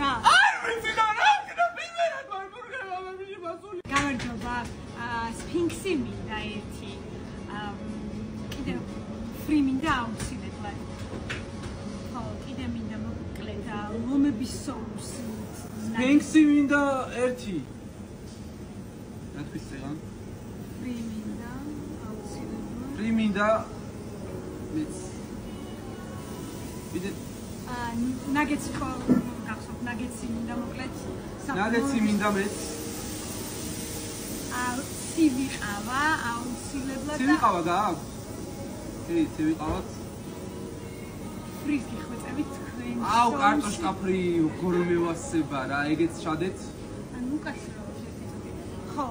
რა? არ ვიცი და რა ვქნა პირველად ვარ ბურგერლამებში მასული. გამარჯობა. სფინქსი მინდა ერთი. კიდე ფრი მინდა აუცილებლად. ხო, კიდე მინდა მოკლე და ლომების соуსი. სფინქსი მინდა ერთი. რა თქვი წეგან? ფრი მინდა აუცილებლად. ფრი მინდა მეც. კიდე ნაგეტსი ხო გახსოვთ ნაგეტსი მინდა მოკლედ. ნაგეტსი მინდა მეც. ცივი ყავა აუცილებლად. ცივი ყავა გააქვს? კი, ცივი ყავაც. ფრის გიხვეწებით თქვენ. აუ, კარტოშკა ფრი გორმევასება რა, ეგეც ჩადეთ. ანუ უკავშირო შეფიცები. ხო,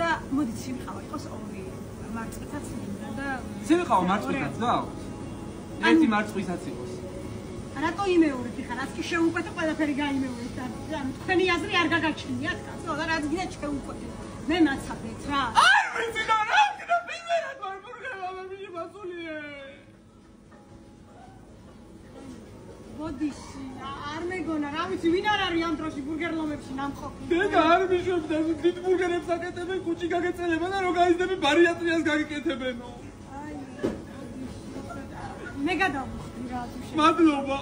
და მოდი ცივი ყავა იყოს ორი. მარწყითაც მინდა და ცივი ყავა მარწყითაც გააქვს? ერთი მარწყვითაც იყოს. რატო იმეორებ ხარ? რაც კი შეუკვეთე ყველაფერი გაიმეორებ და ანუ თქვენი აზრი არ გაგაჩნიათ კაცო და რაც გინდა შეუკვეთე. მე მაცადეთ რა. არ ვიცი და რა ვქნა პირველად ვარ ბურგერლამებში მასულიე. ბოდიში არ მეგონა რა ვიცი ვინ არ არის ამ დროში ბურგერლომებში ნამყოფი. დედა არ მიშვებდა დიდ ბურგერებს აკეთებენ, კუჭი გაგეწელებენ და რო გაიზრდები ბარიატრიას გაგიკეთებენო. აი ბოდიში მე გადავხდი რა თუ მადლობა.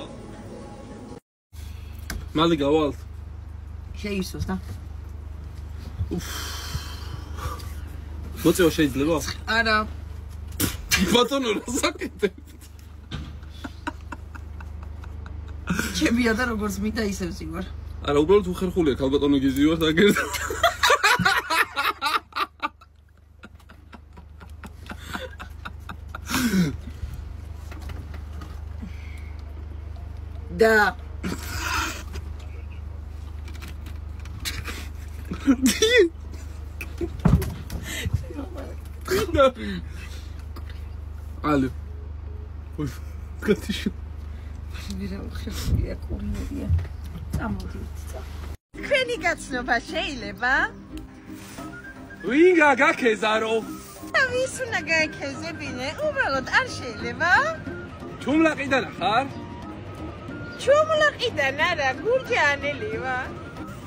მალე გავალთ. შეისოს და მოწევა შეიძლება? არა. ბატონო რა საკეთებ? ჩემია და როგორც მინდა ისევ ვარ. არა, უბრალოდ უხერხულია ქალბატონო გიზი ვარ და გერდა. და ალო. ой, კაციშო. ვირა ხერხია კურნერია. წამოდით. თქვენი გაცნობა შეიძლება? ვინ გაგაქეზარო? და ვის უნდა გაიქეზებინე? უბრალოდ არ შეიძლება? ჩუმლაყიდან ხარ? ჩუმლაყიდან არა, გურჯაანელი ვარ.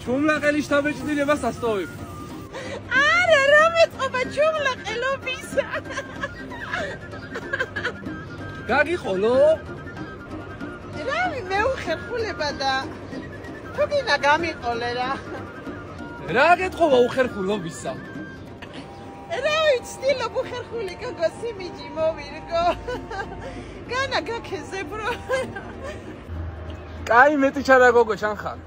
ჩუმლაყელი შთაბეჭდილება სასტოვებ. არა, რა მეწყობა ჩუმლაყელობისა. გაგიყოლო? რავი, მე უხერხულება და თუ გინდა გამიყოლე რა. რა გეტყობა უხერხულობისა? რავი, ცდილობ უხერხული გოგოს იმიჯი მოვირგო. განა გაქეზებრო. კაი მეტი ჩარა გოგო შენ ხარ.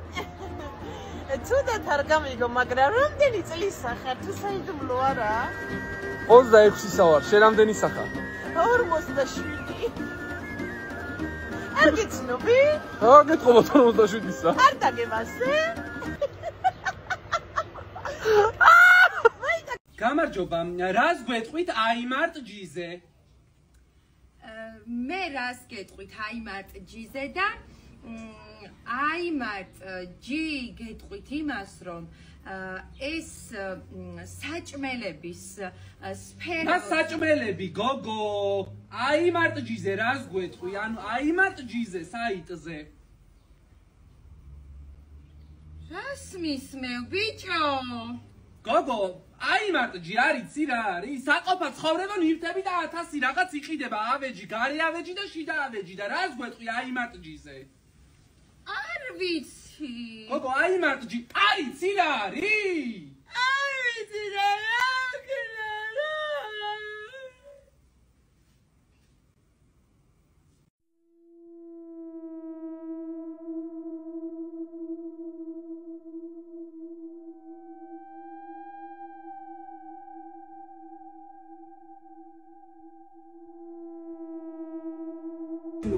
თუდად არ გამიგო, მაგრამ რამდენი წლისა ხარ? თუ საიდუმლო არა? 26-ისა ვარ, შენ რამდენისა ხარ? 47. არ გიცნობი? რა გეტყობა 47-ისა? არ დაგებასე? გამარჯობა, რას გვეტყვით აიმარტ ჯიზე? მე რას გეტყვით აიმარტ ჯიზე და აიმარტ ჯი გეტყვით იმას რომ ეს საჭმელების სფერო რა საჭმელები გოგო? აიმარტ ჯიზე რას გვეტყვი? ანუ აიმარტ ჯიზე საიტზე. რას მისმევ ბიჭო? გოგო, აიმარტ ჯი არის რა არის? საყოფა ცხოვრება ნივთები და 1000 რაღაც იყიდება, ავეჯი, გარე ავეჯი და შიდა ავეჯი და რას გვეტყვი აიმარტ ჯიზე? არ ვიცი. გოგო, აიმარტ ჯი არის რა არის? არ ვიცი რა გქნა რა.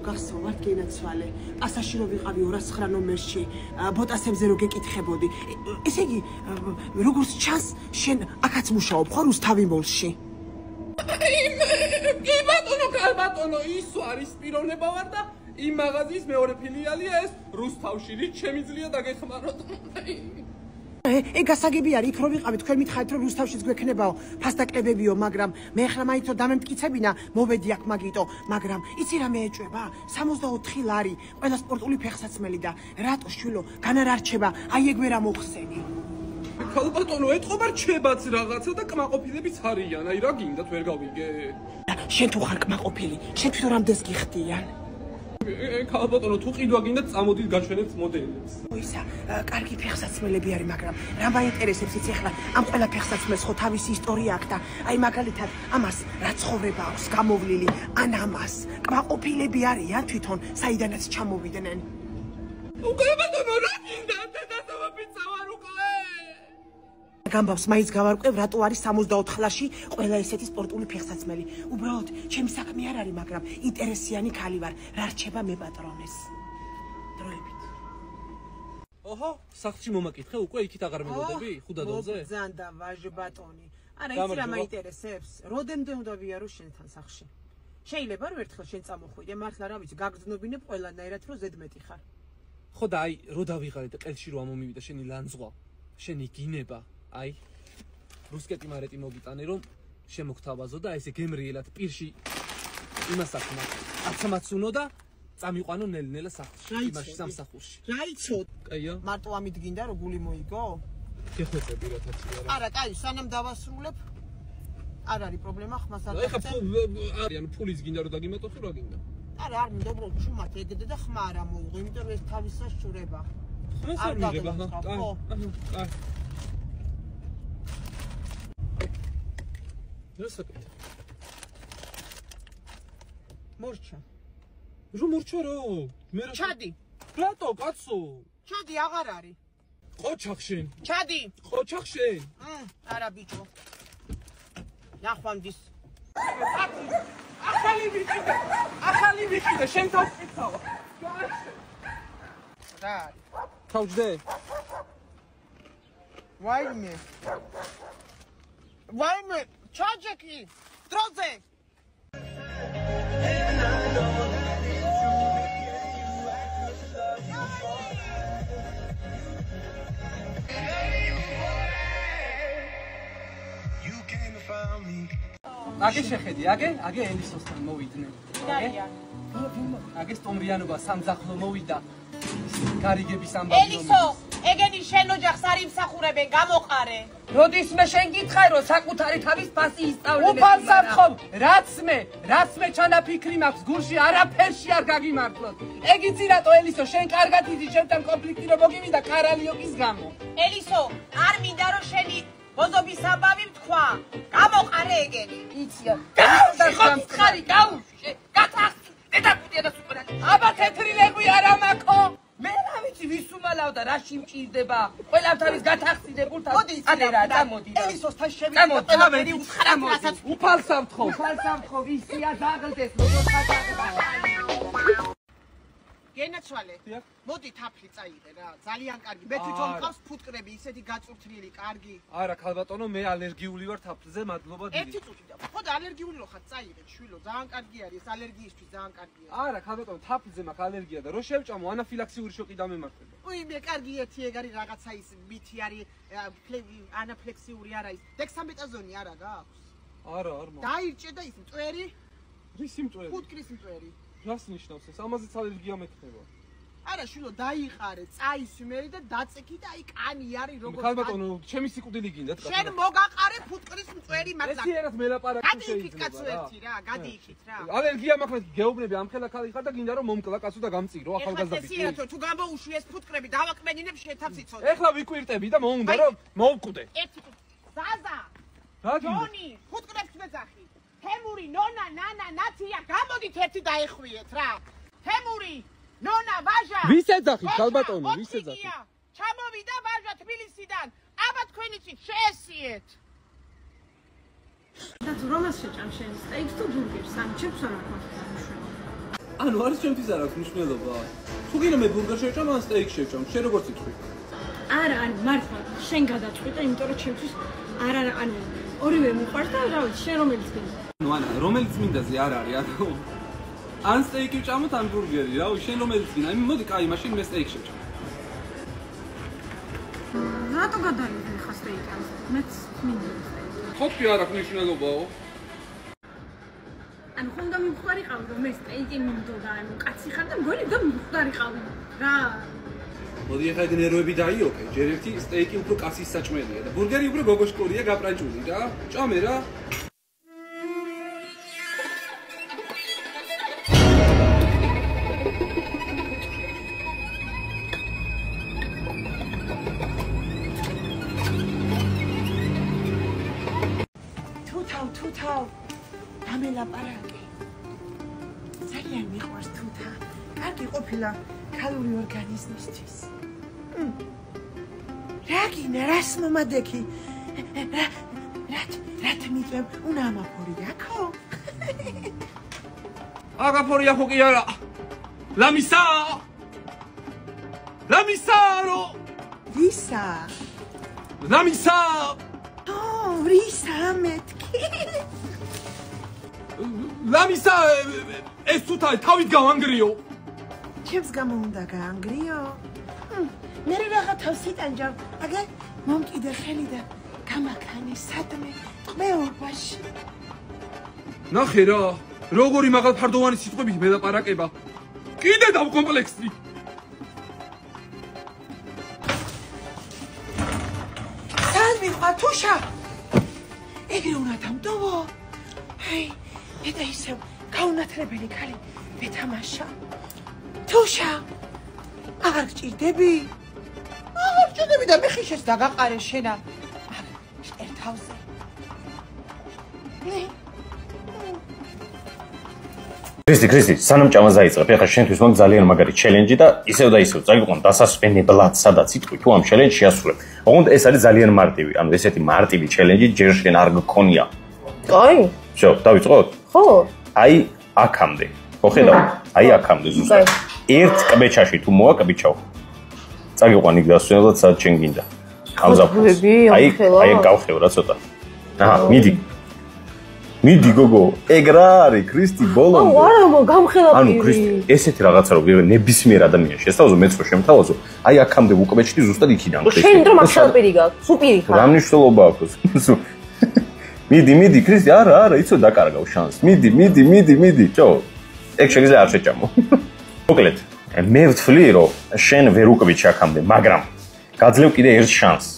გახსოვართ გენაცვალე. პასაში რო ვიყავი 209 ნომერში, ბოტასებზე რო გეკითხებოდი. ესე იგი, როგორც ჩანს, შენ აქაც მუშაობ ხო რუსთავი-მოლში? კი ბატონო, ბატონო, ის არის პიროვნება ვარ და იმ მაღაზიის მეორე ფილიალია ეს რუსთავში, რით შემიძლია დაგეხმაროთ. გასაგები არის, იქ რო ვიყავი, თქვენ მითხარით რომ რუსთავშიც გვექნებაო, ფასტაკლებებიო, მაგრამ მე ახლა მაინც რომ დამემტკიცებინა, მოვედი აქ მაგიტო, მაგრამ იცი რა მეეჭვება? 64 ლარი, ყველა სპორტული ფეხსაცმელი და რატო შვილო, განარარჩება, აი ეგ ვერ ამოხსენი. ქალბატონო, ეთყობა რჩებაც რაღაცა და კმაყოფილებიც არიან, აი რა გინდათ ვერ გავიგე. შენ თუ ხარ კმაყოფილი, შენ თვითონ რამდენს გიხდიან? ქალბატონო, თუ ყიდვა გინდათ, წამოდით გაჩვენებთ მოდელებს. ისა, კარგი ფეხსაცმელები არის, მაგრამ რა მაინტერესებს იცი ახლა ამ ყველა ფეხსაცმელს ხო თავისი ისტორია აქვს და აი მაგალითად ამას რა ცხოვრება აქვს გამოვლილი, ან ამას კმაყოფილები არიან თვითონ, საიდანაც ჩამოვიდნენ. ქალბატონო, რა გინდათ? დასამაფიცა ვარ უკვე. გამბავს მაინც გავარკვევ, რატო არის 64 ლარში ყველა ესეთი სპორტული ფეხსაცმელი. უბრალოდ, ჩემი საქმე არ არის, მაგრამ ინტერესიანი ქალი ვარ, რა რჩება მე პატრონეს. დროებით. ოჰო, სახლში მომაკითხე, უკვე იქით აღარ მეგოდები, ხუდადონზე? მოგზანდა ვაჟ ბატონი. არა, იცი რა მაინტერესებს? როდემდე უნდა ვიარო შენთან სახლში? შეიძლება რომ ერთხელ შენ წამოხვიდე, მართლა რა ვიცი, გაგრძნობინებ ყველანაირად, რომ ზედმეტი ხარ. ხო და აი, რო დავიღალე და ყელში რო ამომივიდა შენი ლანძღვა, შენი გინება. აი რუსკეტი მარეტი მოგიტანე რომ შემოგთავაზო და ესე გემრიელად პირში იმას ახმა აცამაცუნო და წამიყვანო ნელ-ნელა სახლში იმაში სამსახურში რა იცოდ? კაია მარტო ამით გინდა რომ გული მოიგო? გეხვეწები რა თაცი არა არა კაი სანამ დავასრულებ არ არის პრობლემა ხმას არ ეხა ანუ ფულის გინდა რომ დაგიმატო თუ რა გინდა არა არ მინდა უბრალოდ ჩუმად ეგდე და ხმა არ ამოიღო იმიტომ რომ ეს თავისას შურება ხმას არ მიღება კაი რასაკეთ? მორჩა. რომ მორჩა რა? მე რა ჩადი. რატო კაცო? ჩადი აღარ არის. ყოჩახშენ. ჩადი. ყოჩახშენ. არა ბიჭო. ნახვამდის. ახალი ვიყიდე, შენ დავკითხავა. რა არის? თავჯდე? ვაიმე, ჩაჯექი. დროზე. აგე შეხედი, აგე ელისოსთან მოვიდნენ. აგე სტომრიანობა სამძახლო მოვიდა. გარიგების ამბავი. ელისო, ეგენი შენ ოჯახს არ იმსახურებენ, გამოყარე. როდის მე შენ გითხარ რომ საკუთარი თავის ფასი ისწავლე უფალსამხობ, რაც მე ჩანაფიქრი მაქვს გულში არაფერში არ გაგიმართლოთ. ეგ იცი რატო ელისო, შენ კარგად იცი შენთან კონფლიქტი რომ მოგივიდა კარალიოკის გამო. ელისო, არ მინდა რომ შენი ბოზობის ამბავი თქვა. გამოყარე ეგენი. იცია. გამხარი გაუშვე. გათახცი. დედაკუდია და სუპერა. აბა თეთრი ლეგვი არა მაქო. მე რა ვიცი ვის უმალავ და რა სიმჭირდება. ყველაფერ არის გათახცინებულ თან. ανε რა, წამოდი რა. ელისოსთან შევიდა ყველაფერი უთხრა. უფალსამთხო, ვისია დაღლდეს როგორ ხატება. გენაცვალე. მოდი თაფლი წაიღე რა. ძალიან კარგი. მე თვითონ მყავს ფუტკრები, ისეთი გაწურთნილი, კარგი. არა, ქალბატონო, მე ალერგიული ვარ თაფლზე, მადლობა დიდი. ერთი წუთი და ხო და ალერგიული რო ხარ, წაიღე, შვილო, ძალიან კარგი არის, ეს ალერგიისთვის ძალიან კარგია. არა, ქალბატონო, თაფლზე მაქვს ალერგია და რო შევჭამო, ანაფილაქსიური შოკი დამემართება. უი, მე კარგი ერთი ეგ არის რაღაცა ის მითი არის, ანაფილაქსიური არა ის. დექსამეტაზონი არა გაქვს? არა, არ მაქვს. დაირჭე და ის მტვერი, რის მტვერი? ფუტკრის მტვერი. რას ნიშნავს ეს? ამაზეც ალერგია მექნება. არა, შვილო, დაიყარე, წაისმერი და დაწექი და აი კანი არის როგორ. ქალბატონო, ჩემი სიკვდილი გინდათ კაცო. შენ მოგაყარე ფუტკრის მტვერი მაგას. ეს ერთად მელაპარაკი გადი იქით კაცო ერთი რა, გადი იქით რა. ალერგია მაქვს, გეუბნები ამხელა ქალი ხარ და გინდა რომ მომკლა კაცო და გამწირო ახალგაზრდები. ეხლა ეს თუ გამოუშვი ეს ფუტკრები დავაკმენინებ შეთავს იცოდე. ეხლა ვიკვირტები და მოუნდა რომ მოვკვდე. ერთი ზაზა. რა გინდა? ჯონი, ფუტკრებს მეძახი. თემური, ნონა, ნანა, ნაცია, გამოდით ერთი დაეხვიეთ რა. თემური, ნონა, ვაჟა. ვის ეძახით, ქალბატონო, ვის ეძახით? ჩამოვიდა ვაჟა თბილისიდან. აბა თქვენი წინ შეესიეთ. და თუ რომელს შეჭამ შენ სტეიქს თუ ბურგერს? ან ჩემს არ აქვს მნიშვნელობა. ანუ არის ჩემთვის არ აქვს მნიშვნელობა. თუ გინდა მე ბურგერ შევჭამ, ან სტეიქ შევჭამ, შენ როგორ წიწვი? არა, ან მართლა შენ გადაწყვიტე, იმიტომ რომ ჩემთვის არა, ანუ ორივე მიყვარს და რა ვიცი, შენ რომელიც გინდა. ნუ ანა, რომელიც მინდაზე არ არის, ანუ ან სტეიკი ვჭამოთ, ან ბურგერი, რა ვიცი, შენ რომელიც გინდა. მოდი, კაი, მაშინ მე სტეიქ შევჭამ. რატო გადაიღე ხა სტეიკს? მეც მინდა. ხოთი არ აქვს მნიშვნელობაო. ანუ ხონდა მიხარიყავ რომ მე სტეიკი მინდოდა, ანუ კაცი ხარ და მგონი და მიხარიყავი. რა? მოდი ახლა ეგ ნერვები დაიოკე. ჯერ ერთი სტეიკი უფრო კაცის საჭმელია და ბურგერი უფრო გოგოშკორია გაპრაჭული რა. ჭამე რა. თუთავ დამელაპარაკე ძალიან მიყვარს თუთა კარგი ყოფილა ქალური ორგანიზმისთვის რა გინდა რას მომადექი რათ მიწებ უნდა ამაფორია ხო აგაფორია ხო კი არა ლამისარო ვისა ლამისა ვრისა მეთქი ლამისა ეს თუთა თავით გავანგრიო ჩემს გამო უნდა გაანგრიო მე რაღა თავს იტანჯავ აგე მომკიდე ხელი და გამაქანი სადმე ყმეობაში ნახე რა როგორი მაღალ ფარდოვანი სიტყვებით მელაპარაკება კიდე დავკომპლექსდი მიხვა თუშა ეგრე უნდა დამტოვო აი და ისევ გაუნათლებელი ქალი მეთამაშა თუშა აღარ გჭირდები და მე ხიშეს დაგაყარე შენა ერთავზე ქრისტი, სანამ ჭამას დაიწყებ, ეხლა შენთვის მაგ ძალიან მაგარი ჩელენჯი და ისევ და ისევ წაიყვან დასასვენებლად, სადაც იტყვი თუ ამ ჩელენჯს შეასრულებ. ოღონდ ეს არის ძალიან მარტივი, ანუ ესეთი მარტივი ჩელენჯი ჯერ შენ არ გქონია. კაი? всё, დავიწყოთ? ხო. აი, აქამდე. ხო ხედავ? აი, აქამდე ზუსტად. ერთ კბეჩაში თუ მოაკბიჩავ. წაიყვან იქ დასვენებლად, სადაც შენ გინდა. ამზაფხულს. აი, გავხევ რა ცოტა. აჰა, მიდი გოგო, ეგ რა არის ქრისტი ბოლომდე? არა, გამხელა პირი. ანუ ქრისტი, ესეთი რაღაცა რო ნებისმიერ ადამიანს შესთავაზო, მეც რო შემთავაზო, აი აქამდე უკბეჭდი ზუსტად იქიდან ქრისტი. შენ რომ ახლა პირი გაქვს, სუ პირი ხარ. რა მნიშვნელობა აქვს? მიდი, ქრისტი, არა, იცო დაკარგავ შანსს. მიდი. ჩო. ეგ შეიძლება არ შეჭამო. მოკლედ, მე ვთვლი რომ შენ ვერ უკბეჭ აქამდე, მაგრამ გაძლევ კიდე ერთ შანსს.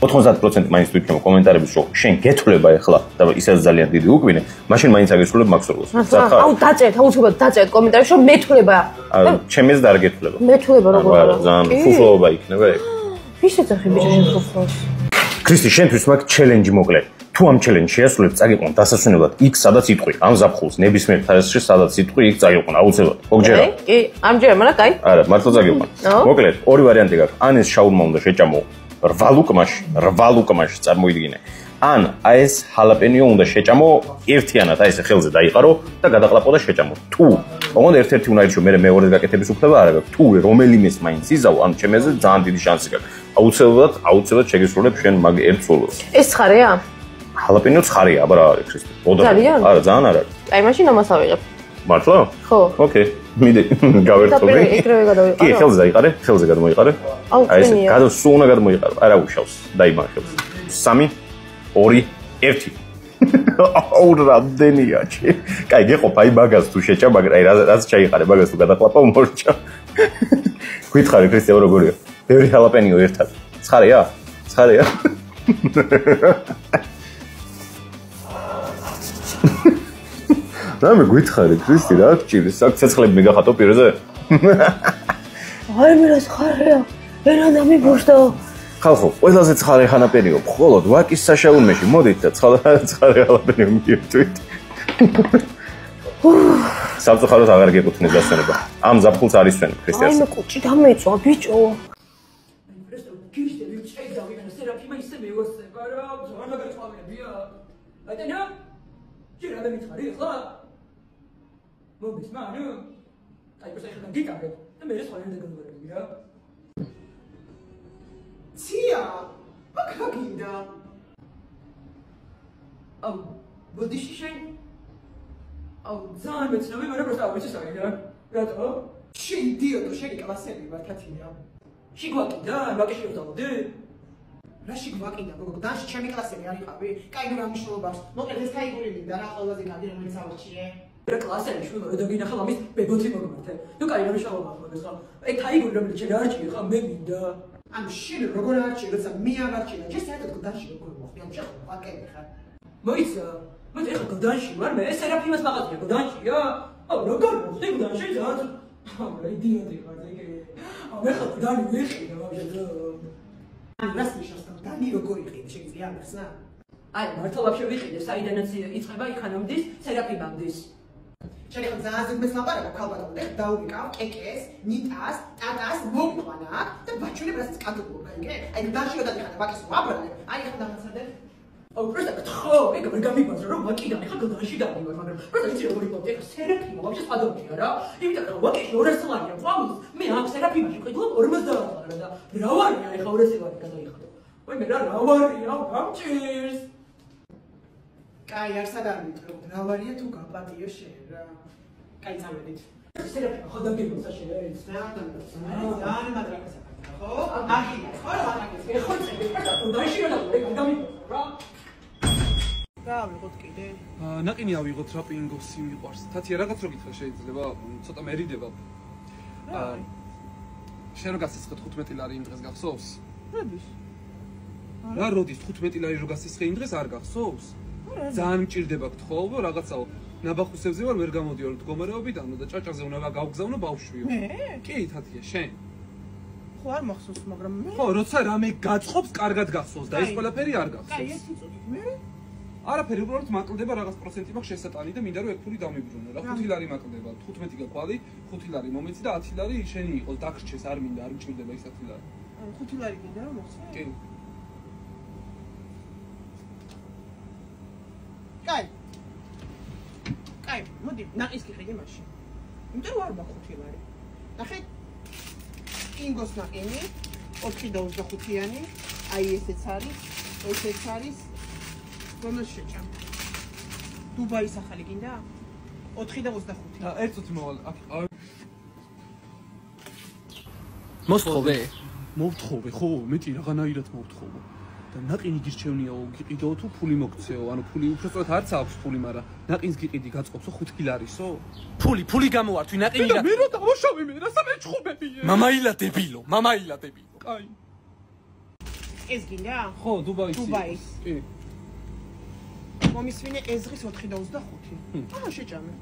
90% მაინც თვითონ კომენტარებში რომ შენ გეთვლება ახლა და ისაც ძალიან დიდი უკვინე, მაშინ მაინც აგესრულებ მაქსურლოს. აუ დაწერეთ, აუცილებლად დაწერეთ კომენტარებში რომ მეთვლება. ჩემს და არ გეთვლება. მეთვლება როგორ არა? ძალიან ფუფლობა იქნება ეგ. ვის ეძახი ბიჭო შენ ფუფლოს? ქრისტი, შენთვის მაგ ჩელენჯი მოკლედ. თუ ამ ჩელენჯს შეასრულებ, წაგიყვან დასასვენებლად იქ, სადაც იტყვი. ამ ზაფხულს ნებისმიერ თაესში, სადაც იტყვი, იქ წაგიყვან აუცილებლად. მოგჯერა? კი, ამჯერა, მაგრამ კაი. არა, მართლა წაგიყვან. მოკლედ, ორი ვარიანტი გაქვს. ან ეს შაურმა უნდა შეჭამო 8 ლუკმაში წარმოიდგინე. ან აი ეს ჰალაპენიო უნდა შეჭამო ერთიანად, აი ესე ხელზე დაიყარო და გადაყლაპო და შეჭამო. თუ ოღონდ ერთ-ერთი უნდა ირჩიო, მე მეორედ გაკეთების უფლება არ აქვს. თუ რომელიმეს მაინც იზავ, ან ჩემეზე ძალიან დიდი შანსი გაქვს. აუცილებლად შეგესრულებ შენ მაგ ერთ სულოს. ეს ცხარეა? ჰალაპენიო ცხარეა, აბა რა არის ქრისტე? ძალიან? არა, ძალიან არ არის. აი მაშინ ამას ავიღებ. მართლა? ხო. ოკეი. მიდი გავერთობი. ეგრევე გადავიყარო. კი, ხელზე დაიყარე, ხელზე გადმოიყარე. აი ეს სულ უნდა გადმოიყარო. არა უშავს, დაიბან ხელს. 3 2 1 აუ რამდენია ჩი. კაი, გეყოფ აი მაგას თუ შეჭა, მაგრამ აი რაც ჩაიყარე მაგას თუ გადაყლაპავ მორჩა. გითხარი ქრისტე როგორია? ბევრი ჰალაპენიო ერთად. ცხარეა? რამე გითხარი ქრისტი რა გჭირს? აქ ცეცხლები მეგახატო პირზე? აი მე რა ცხარეა? ვერა დამიბურდა. ხალხო, ყველაზე ცხარე ჰალაპენიო მხოლოდ ვაკის საშაუნმეში. მოდით და ცხარე ჰალაპენიო მივიდით. სამწუხაროდ აღარ გეკუთვნით დასვენება. ამ ზაფხულს არ ისვენებ ქრისტეს. აი მე კუჭი დამეწვა ბიჭო. გიშდები წეიდა ვიღანა სერაფიმა ისე მევასება რა, ზონა გაწყავებია. აიტენა? ჯერა მე მითხარი ხა? მობისმა, ნუ? აი პროსექიდან გიკარებ და მე ეს ხოლმე დაგგვერები რა. ცია, მაგა გინდა. აუ, ბოდიში შენ? აუ, ძალიან მეცნობი, მაგრამ პროსტა ვიცი საერთოდ რა. რატო? შენ დიოდო, შენი კლასები ვარ თათია. შიგვაკიდა, ვაკეში ვდავდი? რაში გვაკიდა, გოგო, დაში ჩემი კლასები არ იყავი? კაი, რა მნიშვნელობა აქვს? მოკლედ ეს კაიგული მინდა რა ყველაზე კარგი რომელიც ავარჩიე. რა კლასელი შვილო, რა დაგინახა ამის ბებოთი მოგმართე. ნუ კაი, რა მნიშვნელობა აქვს ხა? აი კაიგული რომელიც შენ არჩიე ხა მე მინდა. ანუ შენ როგორ არჩიე, როცა მე ავარჩიე, ჯერ საერთოდ დაში როგორ მოხდი, ამ შეხო ვაკები ხარ. მოიცა, მე ეხა გდანში ვარ, მე სერაფიმას მაღაზია გდანშია. აუ როგორ მოხდი გდანში ზად? აუ რა იდიოტი ხარ ეგე. აუ მე ხა გდანი ვიხიდა ვაბჟე. ანუ რას ნიშნავს დანი როგორ იყიდე, შეიძლება ახსნა? აი მართლა ვაფშე ვიყიდე, საიდანაც იწყება იქანამდის, სერაფიმამდis. შენ ხა ძალიან ზოგადად ლაპარაკობ ქალბატონზე, დაუვიკავ კეკეს, ნიტას, ტატას, მოგყვანა და ბაჩუნებს რასაც კადრობ გაიგე? აი დაში გადადი ხარ ვაკის ვაბრალე. აი ხა დამაცადე. აუ პროსტა გთხო, ეგ ვერ გამიბაზრ რომ ვაკიდან ხა გდანში დავივარ, მაგრამ პროსტა იცი როგორ იყო, ეგ სერაფიმა ვაფშე სპადობია რა. იმიტომ რომ ვაკიში 200 ლარია ყვამის, მე ამ სერაფიმაში ვყიდულობ 50 ლარი და რა ვარია ეხა 200 ლარი გადაიხადო. ვაი მე რა ვარია, გამჭირს. კაი, არსად არ მიტყობ, რა ვარია თუ გაპატიო შენ რა. კაი, წავედით. სერაფიმა ხო დაგებოცა შენ. ძალიან მატრაკასა ხო? აჰი, ხო რა მატრაკას. ეხლა წები პროსტა გდანში რა გამიბაზრ რა. რა ავიღოთ კიდე? ნაყინი ავიღოთ რა პინგოსი მიყვარს. თათია რაღაც რო გითხრა შეიძლება, ცოტა მერიდება. შენ რო გასისხეთ 15 ლარი იმ დღეს გახსოვს? როდის? რა როდის 15 ლარი რო გასისხე იმ დღეს არ გახსოვს? ძალიან მჭირდება გთხოვ, რაღაცაო. ნაბახუსებზე ვარ, ვერ გამოდიო მდგომარეობიდანო და ჭაჭაზე უნდა გავგზავნო ბავშვიო. მე? კი, თათია, შენ. ხო არ მახსოვს, მაგრამ მე ხო, როცა რამე გაწყობს, კარგად გახსოვს და ეს ყველაფერი არ კაი, გახსოვს. ერთი წუთით მე არაფერი, უბრალოდ მაკლდება რაღაც პროცენტი მაქვს შესატანი და მინდა რომ ეგ ფული დამიბრუნო. რა 5 ლარი მაკლდება, 15 გაკვალი, 5 ლარი მომეცი და 10 ლარი შენი იყოს, დაგრჩეს, არ მინდა, არ მჭირდება ის 10 ლარი. 5 ლარი გინდა რომ მოხსნე? კი. კაი. კაი, მოდი, ნაყის გიყიდე მაშინ. იმიტომ რომ არ მაქვს 5 ლარი. ნახე. პინგოს ნაყინი, 4.25-იანი, აი ესეც არის, ესეც არის. რომელ შეჭამ? დუბაის ახალი გინდა? 4.25. ერთ წუთი მოვალ. მოსთხოვე? მოვთხოვე, ხო, მეტი რაღაცნაირად მოვთხოვო. და ნაყინი გირჩევნიაო, გიყიდო თუ ფული მოგცეო, ანუ ფული უბრალოდ არც აქვს ფული, მაგრამ ნაყინს გიყიდი გაწყობსო 5 ლარისო? ფული გამოვართვი ნაყინი და მე რო დავშავე მე რა სამეჩხუბები? მამაილა დებილო, მამაილა დებილო. კაი. ეს გინდა? ხო, დუბაის. დუბაის. კი. მომისვინე ეზღის 4.25. შეჭამე.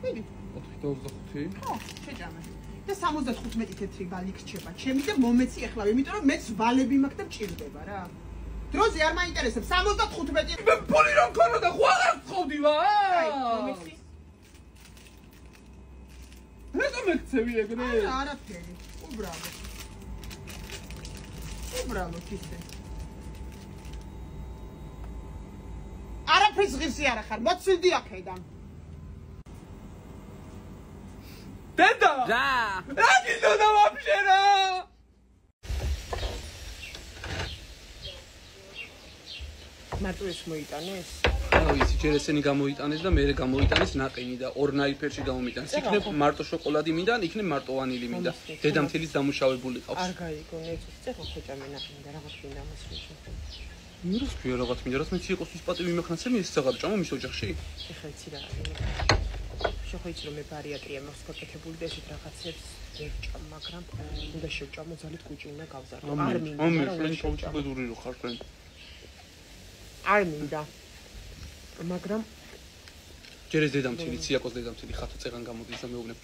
მიდი. 4.25. ხო, შეჭამე. და 75 თეთრი ბალი გრჩება. ჩემი და მომეცი ახლა, იმიტომ რომ მეც ვალები მაქვს და მჭირდება რა. დროზე არ მაინტერესებს 75. მე ფული რომ ქონა და ხო აღარ ხოვდი ვარ. აი, მომეცი. რატომ მეკცევი ეგრე? არაფერი. უბრალოდ. უბრალოდ ისე. არაფერს ღირსი არ ახარ, მოცილდი აქედან. დედა! რა? რა გინდა ვაფშე რა? მარტო ეს მოიტანეს? აუ ისი ჯერ ესენი გამოიტანეს და მე გამოიტანეს ნაყინი და ორნაირ ფერში გამომიტანეს. იქნებ მარტო შოკოლადი მინდა, იქნებ მარტო ვანილი მინდა. დედამთილის დამუშავებული ყავს. არ გაიგონე, წეხო ხოჭამე ნაყინი და რაღაც მინდა მასში. მიროს ქვია რაღაც მინდა, რაც მეცი იყოს ის პატივი მეხნაცემი ეს ზაღარ ჭამო მის ოჯახში. ეხლა იცი რა არის. შეხო იცი რომ მე ბარიატრია მაქვს გაკეთებული და ესეთ რაღაცებს ვერ ჭამ, მაგრამ უნდა შევჭამო ძალით კუჭი უნდა გავზარდო. არ მინდა. მე ჩაუჭებედური რო ხარ თქვენ. არ მინდა. მაგრამ ჯერ ეს დედამთილი, ციაკოს დედამთილი ხათო წეღან გამოდის და მეუბნებ.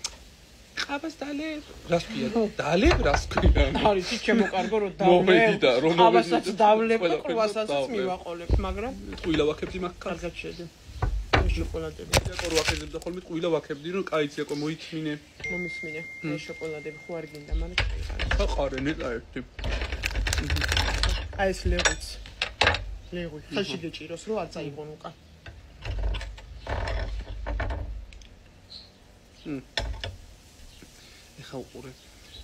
ყაბას დალებ. რას ქვია? დალებ რას ქვია? არის ის შემოკარგო რომ დავლებ. ყაბასაც დავლებ და ყვასაც მივაყოლებ, მაგრამ ყვილა ვაქებდი მაგ კარგად შედი. შოკოლადები. ციაკო ვაქებდი და ხოლმე ყვილა ვაქებდი რომ კაი ციაკო მოითმინე. მომისმინე. მე შოკოლადები ხო არ გინდა, მან ხა ყარენე და ერთი. აი ეს ლეღუც. ლეღუი. ხელში გეჭიროს რომ არ წაიღონ უკან. ეხა უყურე.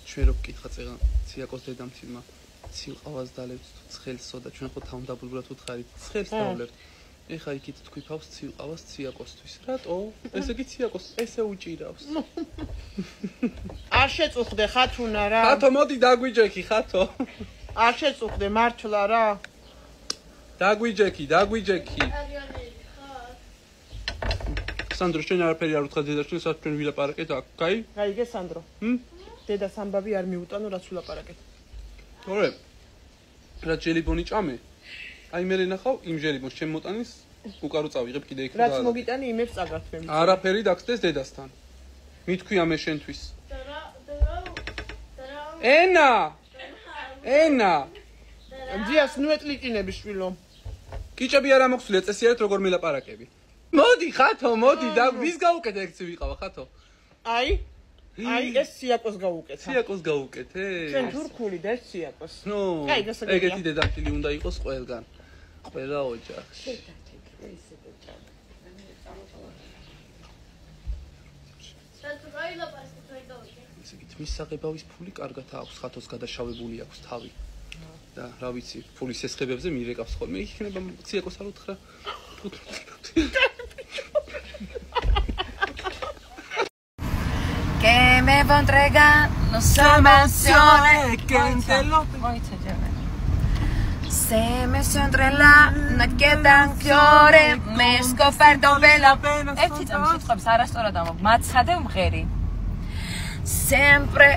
ჩვენ რო გკითხა წეღან ციაკოს დედამთილმა ცილყავას დალებთ თუ ცხელსო და ჩვენ ხო თავდაბლურად უთხარით ცხელს დავლებთ. ეხა იქით თქვი ფავს ცივყავას ციაკოსთვის. რატო? ესე იგი ციაკოს ესე უჭირავს. არ შეწუხდე ხათუნა რა. ხათო მოდი დაგვიჯექი ხათო. არ შეწუხდე მართლა რა. დაგვიჯექი. სანდრო შენ არაფერი არ უთხრა დედაშენ სადაც ჩვენ ვილაპარაკეთ აქ, კაი? გაიგე სანდრო. დედას ამბავი არ მიუტანო რაც ვილაპარაკეთ. თორე რა ჯელიბონი ჭამე? აი მე ნახავ იმ ჟელიბონს ჩემ მოტანის უკარო წავიღებ კიდე იქ და რაც მოგიტანი იმებს წაგართვე. არაფერი დაგხდეს დედასთან. მithქვია მე შენთვის. ენა ძიას ნუეტლიკინები შვილო. კიჭები არ ამოხსნია წესიერ როგორ მილაპარაკები. მოდი ხათო, მოდი და ვის გაუკეთე ეგ ვიყავა ხათო. აი ეს სიაკოს გაუკეთა. სიაკოს გაუკეთე? შენ თურქული და ეს სიაკოს. ნუ ეგეთი დედაფილი უნდა იყოს ყველგან. ყველა ოჯახში. ესე იგი მის საღებავის ფული კარგად აქვს, ხათოს გადაშავებული აქვს თავი. და რა ვიცი, ფულის ესხებებზე მირეკავს ხოლმე. იქნება ციაკოს არ უთხრა. Que me va a entregar no salvazione que te lo se me centrela na que tan fiore me scoperto bella ერთი წამი სიტყვებს არასწორად ამბობ მაცადე მღერი sempre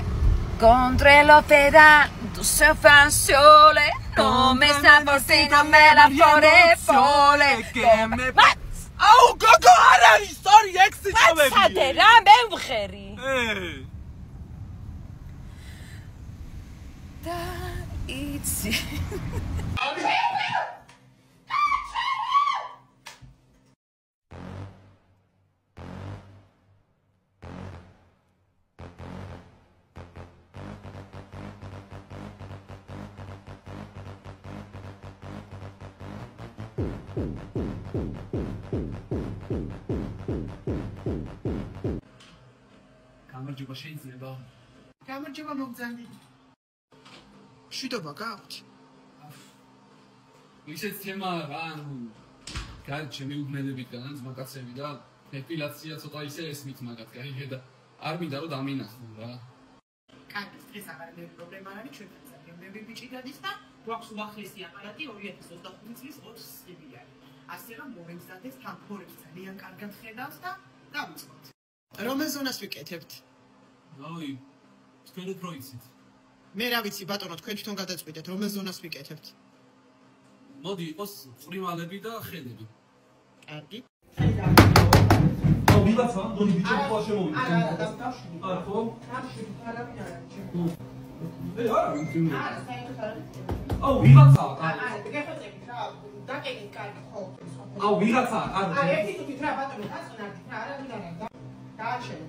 contro lo feda tu sei fanciole come sta portando me la fole que me აუ გოგო არ არის სწორი ეგ სიტყვები მაცადე რა მე მღერი და იცი გამარჯობა შეიძლება გამარჯობა მოგზავნი შვიდობა გაქვთ ისეთ თემა რა ანუ გარჩე მიუგმენებიდან ძმაკაცები და ეპილაცია ცოტა ისე ესმით მაგათ გაიგე და არ მინდა რომ დამინახო რა კარგი დღეს აღარ მე პრობლემა არ არის ჩვენ მე ბიჭი გადის და გვაქვს უახლესი აპარატი 2025 წლის 20 სიბიარი ასე რომ მომემზადეს თან ფორებს ძალიან კარგად ხედავს და დავიწყოთ რომელ ზონას ვიკეთებთ აი თქვენ უფრო იცით მე რა ვიცი ბატონო თქვენ თვითონ გადაწყვიტეთ რომელ ზონას ვიკეთებთ მოდი იყოს წვრიმალები და ხედები კარგი აუ ვიღაცა დონი ბიჭი ხო შემოვიდა არა ხო აუ ვიღაცა აუ ვიღაცა არა ერთი თვითი რა ბატონო გასწონარდი რა არა ვიდანა გააჩენე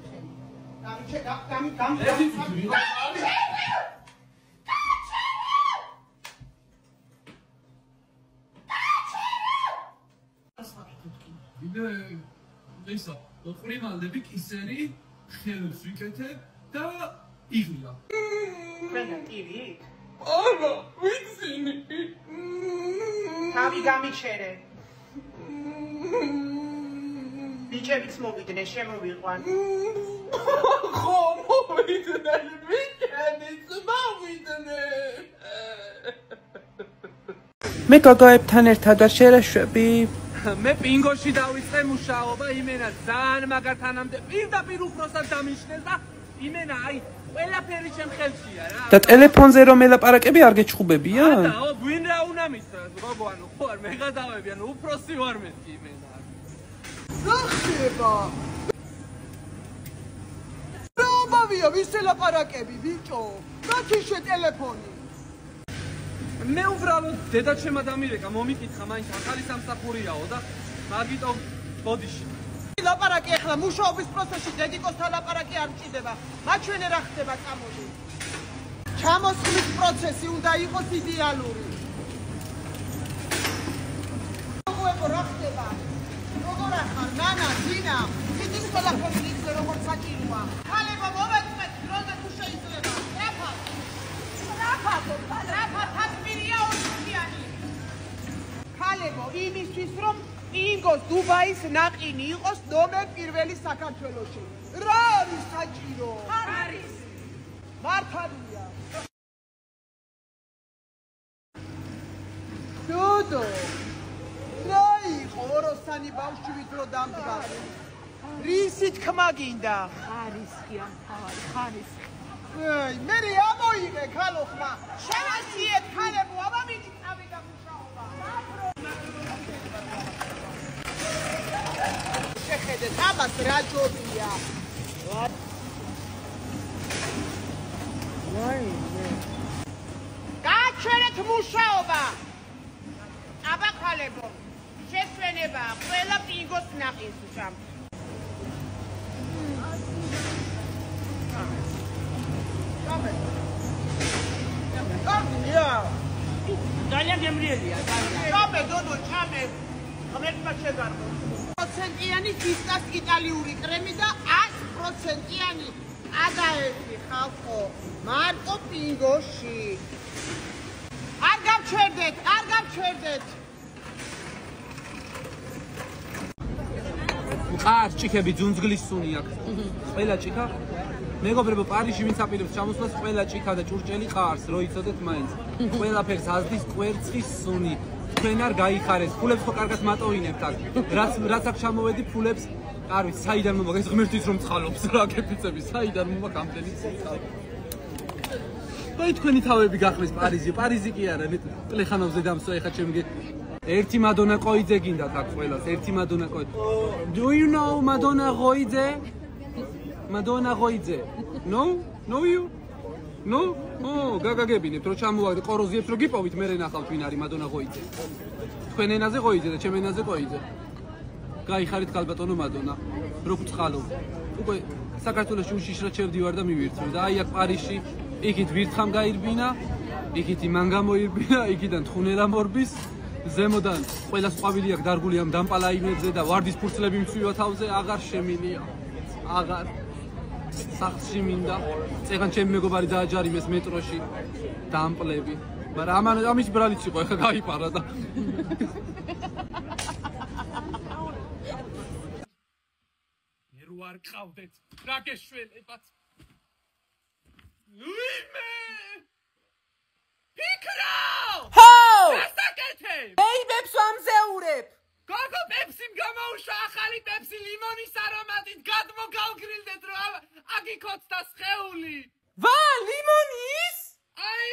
ერთი თვითი ვიღაცა ისა, ყრიმალები კისერი ხელს ვიკეთებ და იღია. თქვენ ტივით? არა, ვიცინი. თავი გამიჩერე. ბიჭებიც მოვიდნენ, შემოვიყვან. ხო, მოვიდნენ, ბიჭებიც მოვიდნენ. მე გოგოებთან ერთად არ შერაშვები? მე პინგოში დავიწყე მუშაობა, იმენა ძალიან მაგათანამდე პირდაპირ უფროსად დამიშნეს და იმენა აი ყველაფერი ჩემ ხელშია რა. და ტელეფონზე რომ ელაპარაკები არ გეჩხუბებიან? აო, ვინ რა უნდა მისცეს, გოგო, ანუ ხო არ მეგადავები, ანუ უფროსი ვარ მეთქი იმენა. რა ხდება? რა მოვია, ვის ელაპარაკები, ბიჭო? გათიშე ტელეფონი. მე უბრალოდ დედაჩემა დამირეკა, მომიკითხა, მაინც ახალი სამსახურიაო და მაგიტო ბოდიში. ლაპარაკი ახლა მუშაობის პროცესში დედიკოსთან ლაპარაკი არ მჭირდება. მაჩვენე რა ხდება წამოდი. ჩამოსხმის პროცესი უნდა იყოს იდეალური. როგორ რა ხდება? როგორ ახარ, ნანა, ძინა, ის ყველაფერი იცი როგორ საჭიროა. ხალებო მომეწმეთ, დროზე თუ შეიძლება. რაფა თასპირია ორშიანი. ხალებო იმისთვის რომ პინგოს დუბაის ნაყინი იყოს ნომერ პირველი საქართველოში. რა არის საჭირო? არის. მართალია. დოდო. რა იყო ოროსანი ბავშვით რო დამდგა? რისი თქმა გინდა? ხარისხია, ხარისხი. ეი, მე ამოიღე ქალოხმა. შევასიეთ ქალებო, აბა მიდი წავიდა მუშაობა. შეხედეთ, ამას რა ჯობია? გაჩერეთ მუშაობა. აბა ქალებო, შესვენება ყველა პინგოს ნაყინს ჭამ. ძალიან გემრიელია, ძალიან. ჩამე დოდო, ჩამე. ღმერთმა შეგარგო. 100%-იანი დისტას იტალიური კრემი და 100%-იანი აგაესი ხალხო. მარტო პინგოში. არ გავჩერდეთ, არ გავჩერდეთ. არ ჭიქები ძუნძგლის სუნი აქვს. ყველა ჭიქა მეგობრებო, პარიზში ვინც აპირებს ჩამოსვლას, ყველა ჭიქა და ჭურჭელი ყარს, რო იცოდეთ მაინც. ყველაფერს აზდის კვერცხის სუნი. თქვენ არ გაიხარეს, ფულებს ხო კარგად მატოვინებთ აქ. რაც აქ ჩამოვედი, ფულებს არ ვიცი, საიდან მომაქვს, ეს ღმერთის რომ ცხალობს რა კეფიცები, საიდან მომაქვს ამდენი ცხალ. აი თქვენი თავები გახმეს პარიზი კი არა, ტელეხანოვზე დამსვა ეხა ჩემი ერთი მადონა ყოიძე გინდათ აქ ყველას, ერთი მადონა ყოიძე. Do you know Madonna Qoidze? Madonna Qoidze. No? Know you? No? Oh, გაგაგებინებთ რომ ჩამოვაგდე ყოროზიებს რომ გიპოვით მე ნახავთ ვინ არის Madonna Qoidze. თქვენ ენაზე ყოიძე და ჩემ ენაზე ყოიძე. გაიხარით ქალბატონო მადონა. რო გწყალო. უკვე საქართველოში უშიშრად შევდივარ და მივირთვი და აი აქ პარიზში იქით ვირთხამ გაირბინა, იქით იმან გამოირბინა, იქიდან თხუნელა მორბის. ზემოდან ყველა სყვავილი აქვს დარგული ამ დამპალაინებზე და ვარდის ფურცლები მცვივა თავზე, აღარ შემინია. აღარ სახლში მინდა. წეგან ჩემი მეგობარი დააჯარიმეს მეტროში დამპლები. მაგრამ ამის ბრალიც იყო, ეხა გაიპარა და მე რო არ ყავდეთ, რა გეშველებათ. ლუიმე! ფიქრაო! ჰო! დასაკეთე! ბეიბებს ვამზეურებ. გოგო პეპსიმ გამოუშვა ახალი პეპსი ლიმონის არომატით, გადმოგალგრილდეთ რომ აგიქოთ და სხეული. ვა, ლიმონის? აი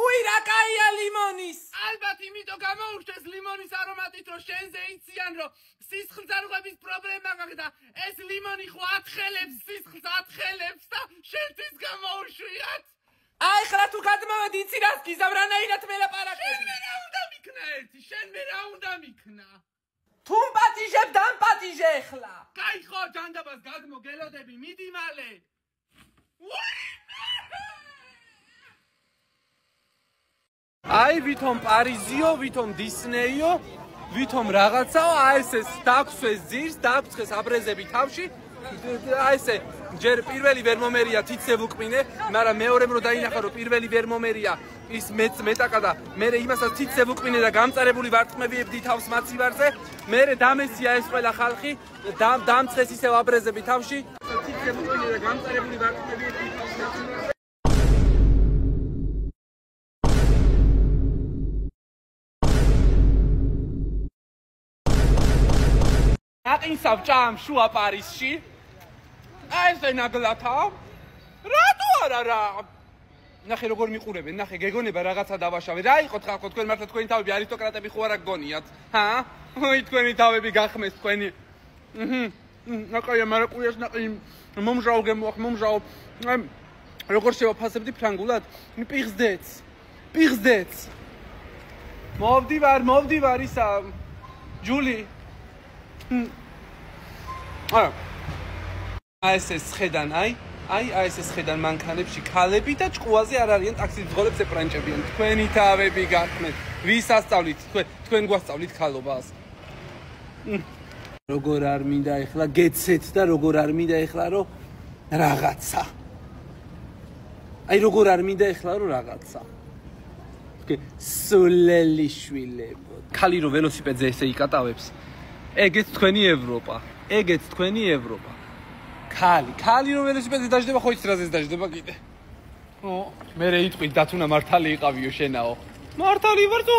უი, რა კაია ლიმონის? ალბათ იმიტომ გამოუშვეს ლიმონის არომატით რომ შენზე იციან რომ სისხლძარღვების პრობლემა გაქვს და ეს ლიმონი ხო ათხელებს სისხლს ათხელებს და შენთვის გამოუშვიათ. აი ხლა თუ გადმოვედი იცი რას გიზამ რანაირად მელაპარაკები. შენ მე რა უნდა მიქნა ერთი, შენ მე რა უნდა მიქნა. თუ პატიჟებ დამპატიჟე ხლა. კაი ხო ჯანდაბას გადმოგელოდები, მიდი მალე. აი ვითომ პარიზიო, ვითომ დისნეიო, ვითომ რაღაცაო, აი ეს დაგვსვეს ძირს, დაგვცხეს აბრეზები თავში. აი ესე ჯერ პირველი ვერ მომერია თითზე ვუკმინე, მაგრამ მეორემ რო დაინახა რომ პირველი ვერ მომერია ის მეტაკა და მე იმასაც თითზე ვუკმინე და გამწარებული ვარტყმებიებდი თავს მაცივარზე, მე დამესია ეს ყველა ხალხი, დამცხეს ისევ აბრეზები თავში, თითზე ვუკმინე და გამწარებული ვარტყმებიებდი თავს მაცივარზე. აყინსავ ჭამ შუა პარიზში. აი ეს ნაგლათა. რატო არა რა? ნახე როგორ მიყურებენ, ნახე გეგონება რაღაცა დავაშავე. რა იყო ხალხო თქვენ მართლა თქვენი თავები არისტოკრატები ხო არა გგონიათ? ჰა? ოი თქვენი თავები გახმეს თქვენი. ნაკაია მარაკუიას ნაკი მომჟაო გემოახ მომჟაო. როგორ შევაფასებდი ფრანგულად? პიღზდეც. მოვდივარ ისა ჯული. აი ეს ხედან, აი ეს ხედან მანქანებში ქალები და ჭყუაზე არ არიან ტაქსის მძღოლებს ეპრანჭებიან. თქვენი თავები გახმეთ. ვის ასწავლით? თქვენ გვასწავლით ქალობას. როგორ არ მინდა ეხლა გეცეთ და როგორ არ მინდა ეხლა რომ რაღაცა. აი როგორ არ მინდა ეხლა რომ რაღაცა. სულელი შვილებო. ქალი რო ველოსიპედზე ესე იკატავებს. ეგეც თქვენი ევროპა. ეგეც თქვენი ევროპა. ქალი რო ველოსიპედზე დაждდება, ხო იცი რაზეც დაждდება კიდე. მე რე იტყვი დათუნა მართალი იყავიო შენაო. მართალი ვარ თუ